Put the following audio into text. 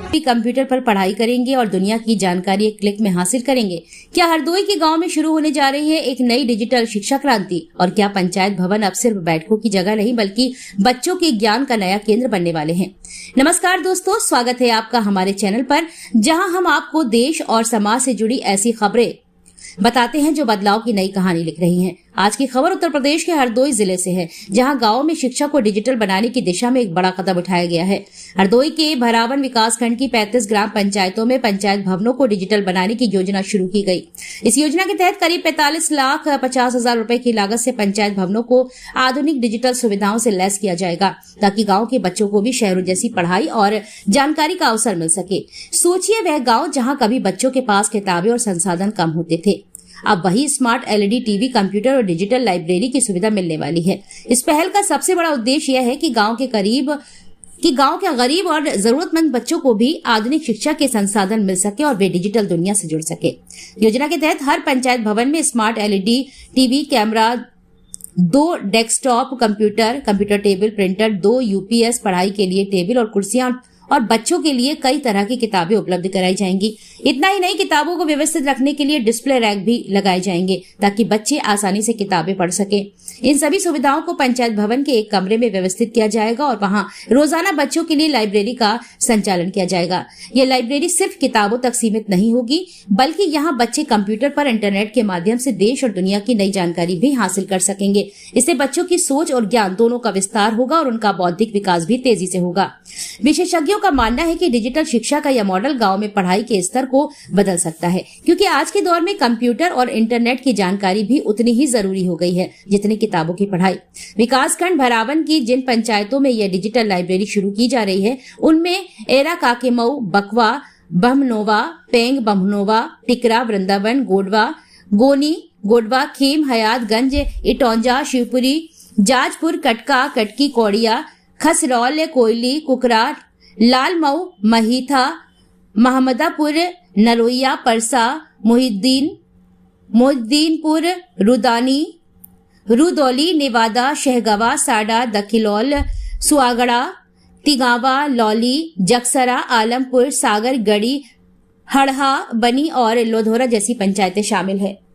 Computer पर पढ़ाई करेंगे और दुनिया की जानकारी एक क्लिक में हासिल करेंगे। क्या हरदोई के गांव में शुरू होने जा रही है एक नई डिजिटल शिक्षा क्रांति? और क्या पंचायत भवन अब सिर्फ बैठकों की जगह नहीं बल्कि बच्चों के ज्ञान का नया केंद्र बनने वाले हैं? नमस्कार दोस्तों, स्वागत है आपका हमारे चैनल पर, जहां हम आपको देश और समाज से जुड़ी ऐसी खबरें बताते हैं जो बदलाव की नई कहानी लिख रही हैं। आज की खबर उत्तर प्रदेश के हरदोई जिले से है, जहां गांव में शिक्षा को डिजिटल बनाने की दिशा में एक बड़ा कदम उठाया गया है। हरदोई के भरावन विकासखंड की 35 ग्राम पंचायतों में पंचायत भवनों को डिजिटल बनाने की योजना शुरू की गई। इस योजना के तहत करीब 45,50,000 रुपए की लागत से पंचायत भवनों को आधुनिक डिजिटल सुविधाओं से लैस किया जाएगा, ताकि गाँव के बच्चों को भी शहरों जैसी पढ़ाई और जानकारी का अवसर मिल सके। सोचिए, वह गाँव जहाँ कभी बच्चों के पास किताबें और संसाधन कम होते थे, अब वही स्मार्ट LED टीवी, कंप्यूटर और डिजिटल लाइब्रेरी की सुविधा मिलने वाली है। इस पहल का सबसे बड़ा उद्देश्य यह है कि गांव के गरीब और जरूरतमंद बच्चों को भी आधुनिक शिक्षा के संसाधन मिल सके और वे डिजिटल दुनिया से जुड़ सके। योजना के तहत हर पंचायत भवन में smart LED TV, camera, 2 desktop computer table, printer, 2 UPS, पढ़ाई के लिए टेबल और कुर्सियां और बच्चों के लिए कई तरह की किताबें उपलब्ध कराई जाएंगी। इतना ही नहीं, किताबों को व्यवस्थित रखने के लिए डिस्प्ले रैक भी लगाए जाएंगे, ताकि बच्चे आसानी से किताबें पढ़ सकें। इन सभी सुविधाओं को पंचायत भवन के एक कमरे में व्यवस्थित किया जाएगा और वहां रोजाना बच्चों के लिए लाइब्रेरी का संचालन किया जाएगा। यह लाइब्रेरी सिर्फ किताबों तक सीमित नहीं होगी, बल्कि यहाँ बच्चे कंप्यूटर पर इंटरनेट के माध्यम से देश और दुनिया की नई जानकारी भी हासिल कर सकेंगे। इससे बच्चों की सोच और ज्ञान दोनों का विस्तार होगा और उनका बौद्धिक विकास भी तेजी से होगा। विशेषज्ञों का मानना है कि डिजिटल शिक्षा का यह मॉडल गांव में पढ़ाई के स्तर को बदल सकता है, क्योंकि आज के दौर में कंप्यूटर और इंटरनेट की जानकारी भी उतनी ही जरूरी हो गई है जितनी किताबों की पढ़ाई। विकासखंड भरावन की जिन पंचायतों में यह डिजिटल लाइब्रेरी शुरू की जा रही है, उनमें एरा, काकेमऊ, बकवा, बमनोवा, पेंग, बमनोवा, टिकरा, वृंदावन, गोडवा, गोनी, गोडवा, खेम, हयातगंज, इटौंजा, शिवपुरी, जाजपुर, कटका, कटकी, कौड़िया, खसरौल, कोयली, कुकरा, लालमऊ, महीथा, महमदापुर, नरोइया, परसा, मोहिद्दीनपुर, रुदौली, नेवादा, शहगवा, साडा, दखिलौल, सुआगड़ा, तिगावा, लौली, जगसरा, आलमपुर, सागर, गढ़ी, हड़हा, बनी और लोधोरा जैसी पंचायतें शामिल है।